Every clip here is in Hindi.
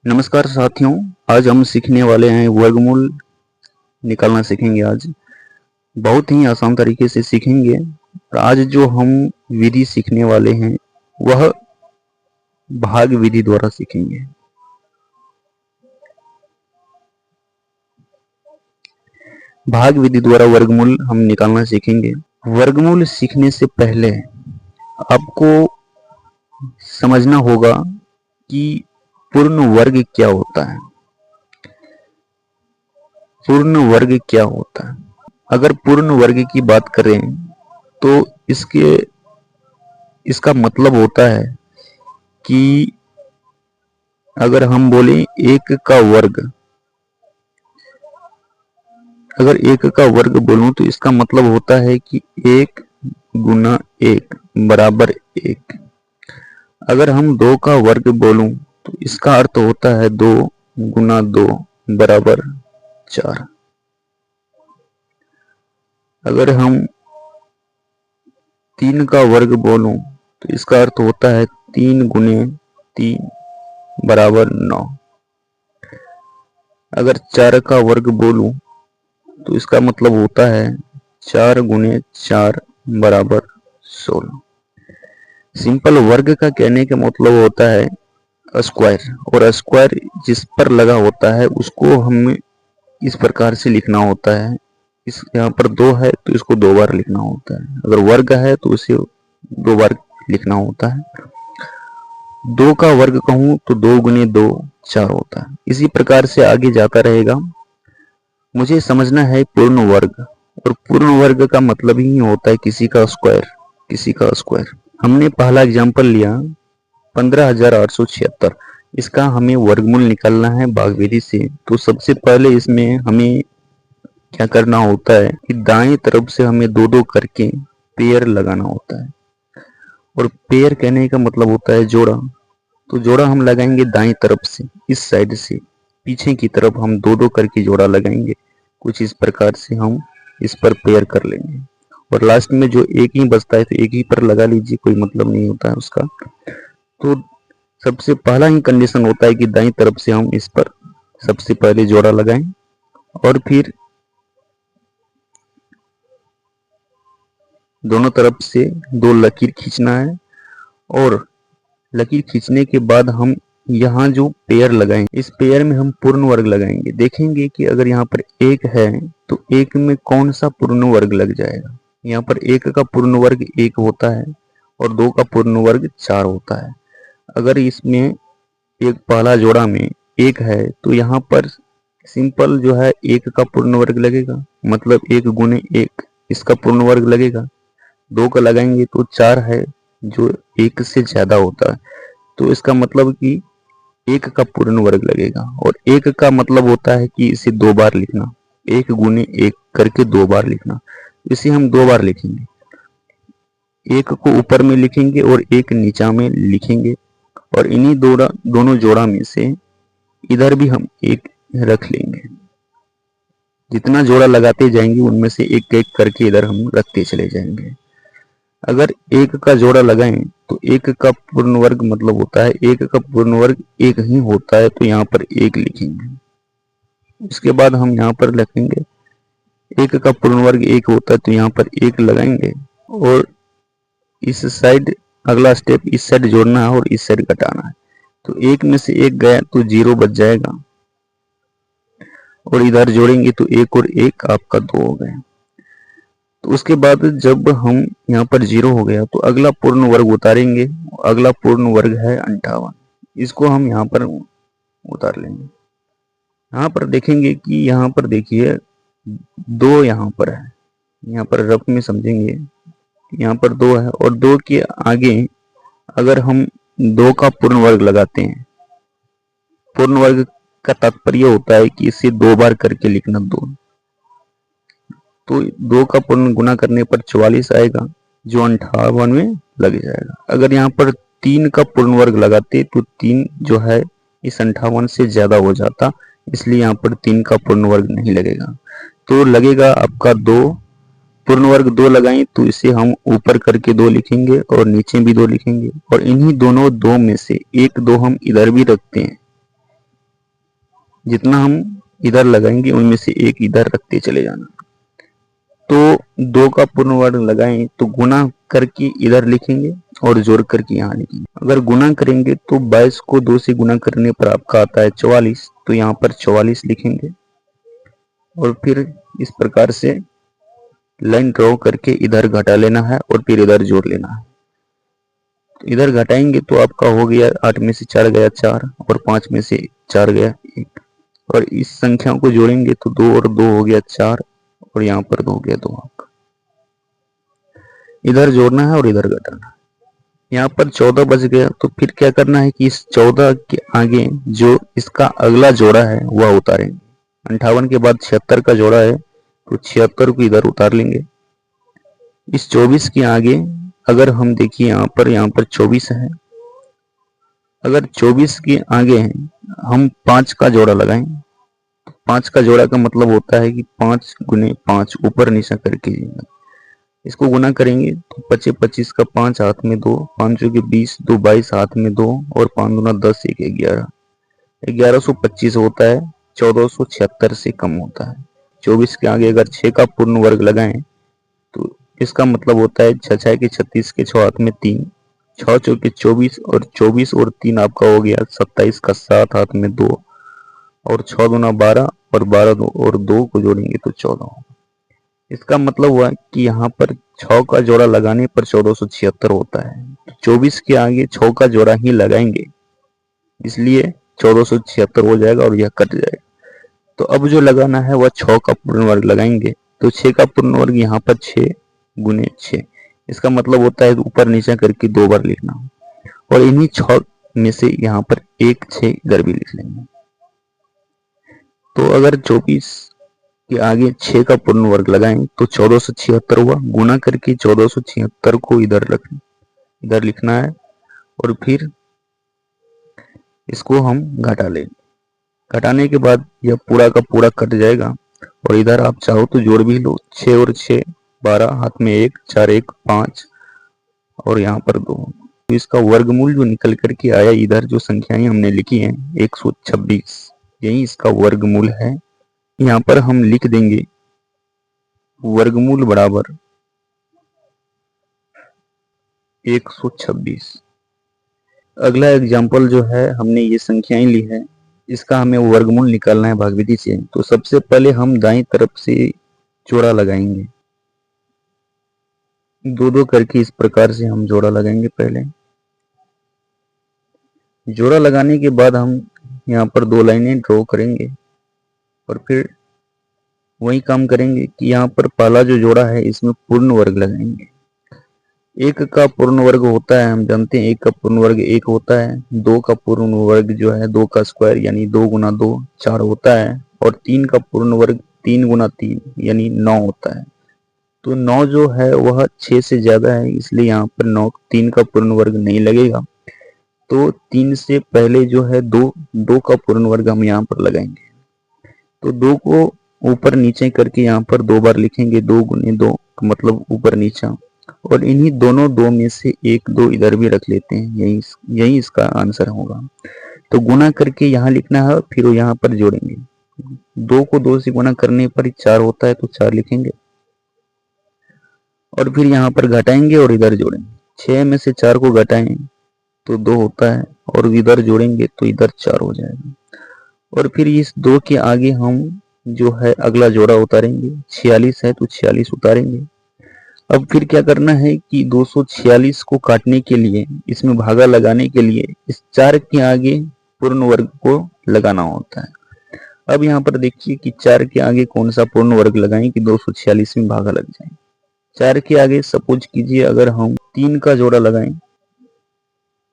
नमस्कार साथियों, आज हम सीखने वाले हैं वर्गमूल निकालना सीखेंगे। आज बहुत ही आसान तरीके से सीखेंगे। और आज जो हम विधि सीखने वाले हैं वह भाग विधि द्वारा सीखेंगे। भाग विधि द्वारा वर्गमूल हम निकालना सीखेंगे। वर्गमूल सीखने से पहले आपको समझना होगा कि पूर्ण वर्ग क्या होता है। पूर्ण वर्ग क्या होता है? अगर पूर्ण वर्ग की बात करें तो इसका मतलब होता है कि अगर हम बोले एक का वर्ग, अगर एक का वर्ग बोलूं तो इसका मतलब होता है कि एक गुना एक बराबर एक। अगर हम दो का वर्ग बोलूं तो इसका अर्थ होता है दो गुना दो बराबर चार। अगर हम तीन का वर्ग बोलूं तो इसका अर्थ होता है तीन गुने तीन बराबर नौ। अगर चार का वर्ग बोलूं तो इसका मतलब होता है चार गुने चार बराबर 16। सिंपल वर्ग का कहने का मतलब होता है स्क्वायर, और स्क्वायर जिस पर लगा होता है उसको हमें इस प्रकार से लिखना होता है। इस यहाँ पर दो है तो इसको दो बार लिखना होता है। अगर वर्ग है तो उसे दो बार लिखना होता है। दो का वर्ग कहूं तो दो गुने दो चार होता है। इसी प्रकार से आगे जाता रहेगा। मुझे समझना है पूर्ण वर्ग, और पूर्ण वर्ग का मतलब ही होता है किसी का स्क्वायर, किसी का स्क्वायर। हमने पहला एग्जांपल लिया 15,876। इसका हमें वर्गमूल निकालना है भाग विधि से। तो सबसे पहले इसमें हमें क्या करना होता है कि दाएं तरफ से हमें दो दो करके पेयर लगाना होता है। और पेयर कहने का मतलब होता है जोड़ा। तो जोड़ा हम लगाएंगे दाएं तरफ से, इस साइड से पीछे की तरफ हम दो दो करके जोड़ा लगाएंगे। कुछ इस प्रकार से हम इस पर पेयर कर लेंगे। और लास्ट में जो एक ही बचता है तो एक ही पर लगा लीजिए, कोई मतलब नहीं होता है उसका। तो सबसे पहला ही कंडीशन होता है कि दाईं तरफ से हम इस पर सबसे पहले जोड़ा लगाएं, और फिर दोनों तरफ से दो लकीर खींचना है। और लकीर खींचने के बाद हम यहाँ जो पेयर लगाएं, इस पेयर में हम पूर्ण वर्ग लगाएंगे। देखेंगे कि अगर यहाँ पर एक है तो एक में कौन सा पूर्ण वर्ग लग जाएगा। यहाँ पर एक का पूर्ण वर्ग एक होता है और दो का पूर्ण वर्ग चार होता है। अगर इसमें एक पहला जोड़ा में एक है तो यहाँ पर सिंपल जो है एक का पूर्ण वर्ग लगेगा, मतलब एक गुने एक इसका पूर्ण वर्ग लगेगा। दो का लगाएंगे तो चार है जो एक से ज्यादा होता है, तो इसका मतलब कि एक का पूर्ण वर्ग लगेगा। और एक का मतलब होता है कि इसे दो बार लिखना, एक गुने एक करके दो बार लिखना। इसे हम दो बार लिखेंगे, एक को ऊपर में लिखेंगे और एक नीचा में लिखेंगे। और इन्हीं दोनों जोड़ा में से इधर भी हम एक रख लेंगे। जितना जोड़ा लगाते जाएंगे उनमें से एक एक करके इधर हम रखते चले जाएंगे। अगर एक का जोड़ा लगाएं तो एक का पूर्ण वर्ग मतलब होता है एक का पूर्ण वर्ग एक ही होता है, तो यहाँ पर एक लिखेंगे। उसके बाद हम यहाँ पर लिखेंगे एक का पूर्ण वर्ग एक होता है, तो यहाँ पर एक लगाएंगे। और इस साइड अगला स्टेप इस साइड जोड़ना है और इस साइड घटाना है। तो एक में से एक गया तो जीरो बच जाएगा, और इधर जोड़ेंगे तो एक और एक आपका दो हो गया। तो उसके बाद जब हम यहाँ पर जीरो हो गया तो अगला पूर्ण वर्ग उतारेंगे। अगला पूर्ण वर्ग है 58, इसको हम यहाँ पर उतार लेंगे। यहाँ पर देखेंगे कि यहाँ पर देखिए दो यहाँ पर है, यहाँ पर रफ में समझेंगे, यहाँ पर दो है और दो के आगे अगर हम दो का पूर्ण वर्ग लगाते हैं, पूर्ण वर्ग का तात्पर्य होता है कि इसे दो बार करके लिखना दो। तो दो का पूर्ण गुना करने पर 44 आएगा जो 58 में लग जाएगा। अगर यहाँ पर तीन का पूर्ण वर्ग लगाते तो तीन जो है इस 58 से ज्यादा हो जाता, इसलिए यहाँ पर तीन का पूर्ण वर्ग नहीं लगेगा। तो लगेगा आपका दो। पूर्ण वर्ग दो लगाएं तो इसे हम ऊपर करके दो लिखेंगे और नीचे भी दो लिखेंगे। और इन्हीं दोनों दो में से एक दो हम इधर भी रखते हैं, जितना हम इधर लगाएंगे उनमें से एक इधर रखते चले जाना। तो 2 का पूर्ण वर्ग लगाएं तो गुना करके इधर लिखेंगे और जोड़ करके यहाँ लिखेंगे। अगर गुना करेंगे तो 22 को 2 से गुना करने पर आपका आता है 44, तो यहाँ पर 44 लिखेंगे और फिर इस प्रकार से लाइन ड्रॉ करके इधर घटा लेना है और फिर इधर जोड़ लेना है। तो इधर घटाएंगे तो आपका हो गया 8 में से 4 गया 4 और 5 में से 4 गया 1, और इस संख्या को जोड़ेंगे तो 2 और 2 हो गया 4 और यहाँ पर 2 हो गया 2 आपका। इधर जोड़ना है और इधर घटाना है। यहाँ पर 14 बच गया, तो फिर क्या करना है कि इस 14 के आगे जो इसका अगला जोड़ा है वह उतारेंगे। 58 के बाद 76 का जोड़ा है तो 76 को इधर उतार लेंगे। इस 24 के आगे अगर हम देखिए यहाँ पर 24 है, अगर 24 के आगे हम 5 का जोड़ा लगाएं, 5 का जोड़ा का मतलब होता है कि 5 गुने 5 ऊपर नीचे करके इसको गुना करेंगे तो 25 25 का 5 हाथ में 2, 5 के 20, 2 22 हाथ में 2 और 5 दूना 10, 1 11, 1125 होता है, 1476 से कम होता है। 24 के आगे अगर 6 का पूर्ण वर्ग लगाएं तो इसका मतलब होता है 6 6 के 36 के 6 हाथ में 3, 6 चौके 24 और 24 और 3 आपका हो गया 27 का 7 हाथ में 2 और 6 दूना 12 और 12 और 2 को जोड़ेंगे तो 14। इसका मतलब हुआ कि यहाँ पर 6 का जोड़ा लगाने पर 1476 होता है। 24 के आगे 6 का जोड़ा ही लगाएंगे इसलिए 1476 हो जाएगा और यह कट जाएगा। तो अब जो लगाना है वह 6 का पूर्ण वर्ग लगाएंगे, तो 6 का पूर्ण वर्ग यहाँ पर 6 गुने 6, इसका मतलब होता है ऊपर नीचे करके 2 बार लिखना और इन्हीं 6 में से यहाँ पर 1 6 इधर भी लिख लेंगे। तो अगर 24 के आगे 6 का पूर्ण वर्ग लगाएं तो 1476 हुआ, गुना करके 1476 को इधर लिखना है और फिर इसको हम घटा लेंगे। घटाने के बाद यह पूरा का पूरा कट जाएगा और इधर आप चाहो तो जोड़ भी लो, 6 और 6 12, हाथ में 1 4 1 5 और यहाँ पर 2। तो इसका वर्गमूल जो निकल करके आया इधर जो संख्याएं हमने लिखी हैं 126, यही इसका वर्गमूल है। यहाँ पर हम लिख देंगे वर्गमूल बराबर 126। अगला एग्जाम्पल जो है हमने ये संख्याएं ली है, इसका हमें वर्गमूल निकालना है भागविधि से। तो सबसे पहले हम दाईं तरफ से जोड़ा लगाएंगे, 2 करके इस प्रकार से हम जोड़ा लगाएंगे। पहले जोड़ा लगाने के बाद हम यहाँ पर 2 लाइनें ड्रॉ करेंगे और फिर वही काम करेंगे कि यहाँ पर पहला जो जोड़ा है इसमें पूर्ण वर्ग लगाएंगे। 1 का पूर्ण वर्ग होता है, हम जानते हैं 1 का पूर्ण वर्ग 1 होता है। 2 का पूर्ण वर्ग जो है 2 का स्क्वायर यानी 2 गुना 2 4 होता है और 3 का पूर्ण वर्ग 3 गुना 3 यानी 9 होता है। तो 9 जो है वह 6 से ज्यादा है, इसलिए यहाँ पर 9 3 का पूर्ण वर्ग नहीं लगेगा। तो 3 से पहले जो है 2 का पूर्ण वर्ग हम यहाँ पर लगाएंगे। तो 2 को ऊपर नीचे करके यहाँ पर 2 बार लिखेंगे, 2 गुने 2 मतलब ऊपर नीचा, और इन्हीं दोनों 2 में से 1 2 इधर भी रख लेते हैं, यही इसका आंसर होगा। तो गुना करके यहाँ लिखना है, फिर यहाँ पर जोड़ेंगे। 2 को 2 से गुना करने पर 4 होता है तो 4 लिखेंगे और फिर यहाँ पर घटाएंगे और इधर जोड़ेंगे। 6 में से 4 को घटाएं तो 2 होता है और इधर जोड़ेंगे तो इधर 4 हो जाएगा। और फिर इस 2 के आगे हम जो है अगला जोड़ा उतारेंगे। 46 है तो 46 उतारेंगे। अब फिर क्या करना है कि 246 को काटने के लिए, इसमें भागा लगाने के लिए इस 4 के आगे पूर्ण वर्ग को लगाना होता है। अब यहाँ पर देखिए कि 4 के आगे कौन सा पूर्ण वर्ग लगाएं कि 246 में भागा लग जाए। 4 के आगे सपोज कीजिए अगर हम 3 का जोड़ा लगाएं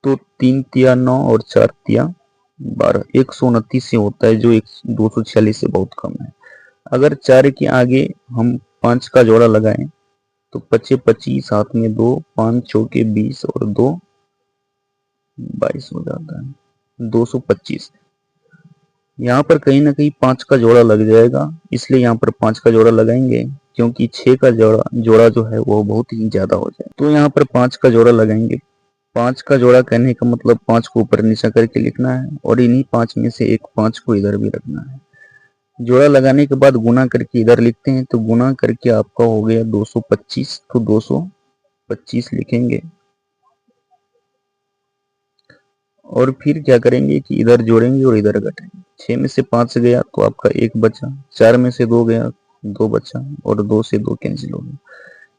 तो 3 तिया 9 और 4 तिया 12, 129 से होता है जो 246 से बहुत कम है। अगर 4 के आगे हम 5 का जोड़ा लगाएं तो 25 25 हाथ में 2, 5 चौके 20 और 2 22 हो जाता है 225। यहाँ पर कहीं ना कहीं 5 का जोड़ा लग जाएगा, इसलिए यहाँ पर 5 का जोड़ा लगाएंगे क्योंकि 6 का जोड़ा जो है वो बहुत ही ज्यादा हो जाए। तो यहाँ पर 5 का जोड़ा लगाएंगे। 5 का जोड़ा कहने का मतलब 5 को ऊपर नीचा करके लिखना है और इन्हीं 5 में से एक 5 को इधर भी रखना है। जोड़ा लगाने के बाद गुना करके इधर लिखते हैं, तो गुना करके आपका हो गया 225, तो 225 लिखेंगे और फिर क्या करेंगे कि इधर जोड़ेंगे और इधर घटाएंगे। 6 में से 5 गया तो आपका 1 बचा, 4 में से 2 गया 2 बचा और 2 से 2 कैंसिल हो गया।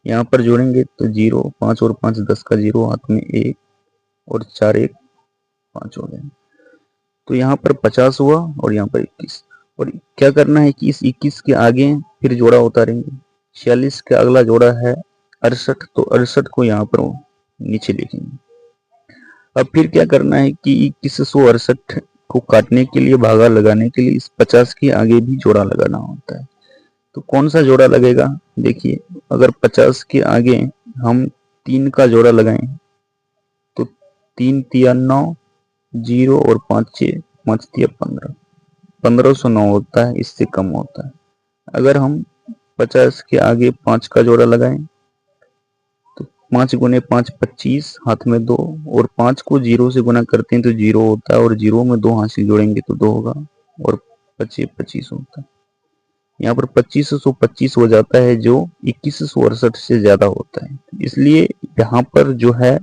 यहाँ पर जोड़ेंगे तो 0, 5 और 5 10 का 0, हाथ में 1 और 4 1 5 हो गया। तो यहाँ पर 50 हुआ और यहाँ पर 21। और क्या करना है कि इस 21 के आगे फिर जोड़ा उतारेंगे। 46 का अगला जोड़ा है 68, तो 68 को यहाँ पर नीचे लिखेंगे। अब फिर क्या करना है कि 2168 को काटने के लिए, भागा लगाने के लिए इस 50 के आगे भी जोड़ा लगाना होता है। तो कौन सा जोड़ा लगेगा, देखिए अगर 50 के आगे हम 3 का जोड़ा लगाएं तो 3 तिया 9, 0 और 5 6, 5 तिया 15, 1509 होता है, इससे कम होता है। अगर हम 50 के आगे 5 का जोड़ा लगाएं तो 5 गुने 5 25, हाथ में 2 और 5 को 0 से गुना करते हैं तो 0 होता है और 0 में 2 हासिल जोड़ेंगे तो 2 होगा और 25 25 होता है। यहाँ पर 2525 हो जाता है जो 2168 से ज्यादा होता है, इसलिए यहाँ पर जो है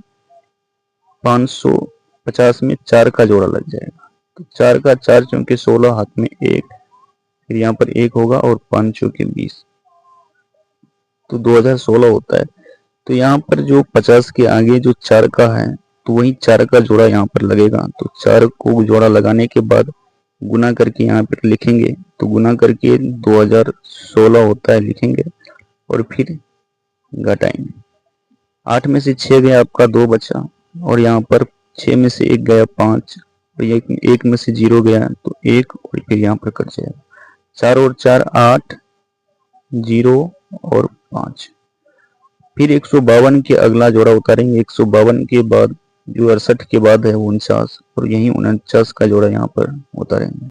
550 में 4 का जोड़ा लग जाएगा। तो 4 का 4 चौके 16, हाथ में 1, फिर यहाँ पर 1 होगा और 5 चौके 20, तो 2016 होता है। तो यहाँ पर जो 50 के आगे जो 4 का है तो वही 4 का जोड़ा यहाँ पर लगेगा। तो 4 को जोड़ा लगाने के बाद गुना करके यहाँ पर लिखेंगे, तो गुना करके 2016 होता है लिखेंगे और फिर घटाएंगे। 8 में से 6 गया आपका 2 बचा और यहाँ पर 6 में से 1 गया 5 और 1 में से 0 गया तो 1 और फिर यहाँ पर कट जाएगा। 4 और 4 8, 0 और 5। फिर 152 के अगला जोड़ा उतारेंगे। 152 के बाद जो 68 के बाद है 49 और यही 49 का जोड़ा यहाँ पर उतारेंगे।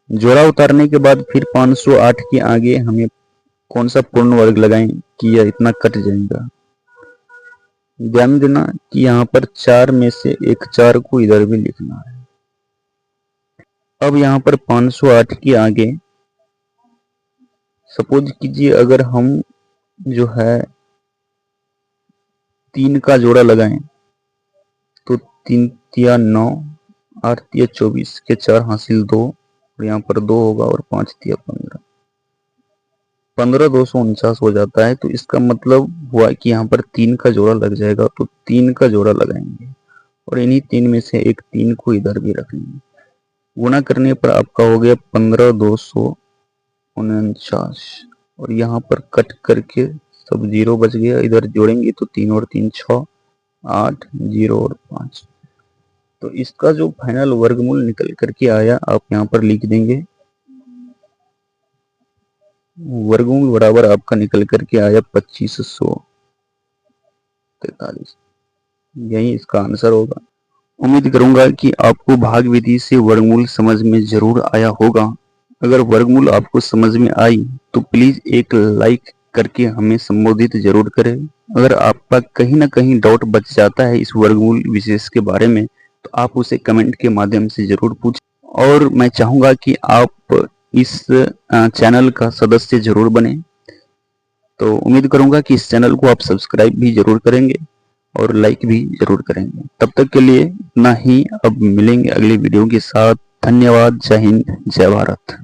जोड़ा उतारने के बाद फिर 508 के आगे हमें कौन सा पूर्ण वर्ग लगाएं कि यह इतना कट जाएगा। ध्यान देना कि यहाँ पर 4 में से एक 4 को इधर भी लिखना है। अब यहाँ पर 508 के आगे सपोज कीजिए अगर हम जो है 3 का जोड़ा लगाएं तो 3 तिया 9, 8 तिया 24 के 4 हासिल 2 और यहाँ पर 2 होगा और 5 तिया 15, 15 249 हो जाता है। तो इसका मतलब हुआ कि यहाँ पर 3 का जोड़ा लग जाएगा, तो 3 का जोड़ा लगाएंगे और इन्हीं 3 में से एक 3 को इधर भी रखेंगे। गुणा करने पर आपका हो गया 15 249 और यहाँ पर कट करके सब 0 बच गया, इधर जोड़ेंगे तो 3 और 3 6, 8 0 और 5। तो इसका जो फाइनल वर्गमूल निकल करके आया आप यहाँ पर लिख देंगे। वर्गमूल बराबर आपका निकल करके आया 2543, यही इसका आंसर होगा। उम्मीद करूंगा कि आपको भाग विधि से वर्गमूल समझ में जरूर आया होगा। अगर वर्गमूल आपको समझ में आई तो प्लीज एक लाइक करके हमें संबोधित जरूर करें। अगर आपका कहीं ना कहीं डाउट बच जाता है इस वर्गमूल विशेष के बारे में तो आप उसे कमेंट के माध्यम से जरूर पूछें और मैं चाहूंगा कि आप इस चैनल का सदस्य जरूर बने। तो उम्मीद करूंगा कि इस चैनल को आप सब्सक्राइब भी जरूर करेंगे और लाइक भी जरूर करेंगे। तब तक के लिए इतना ही, अब मिलेंगे अगली वीडियो के साथ। धन्यवाद। जय हिंद, जय भारत।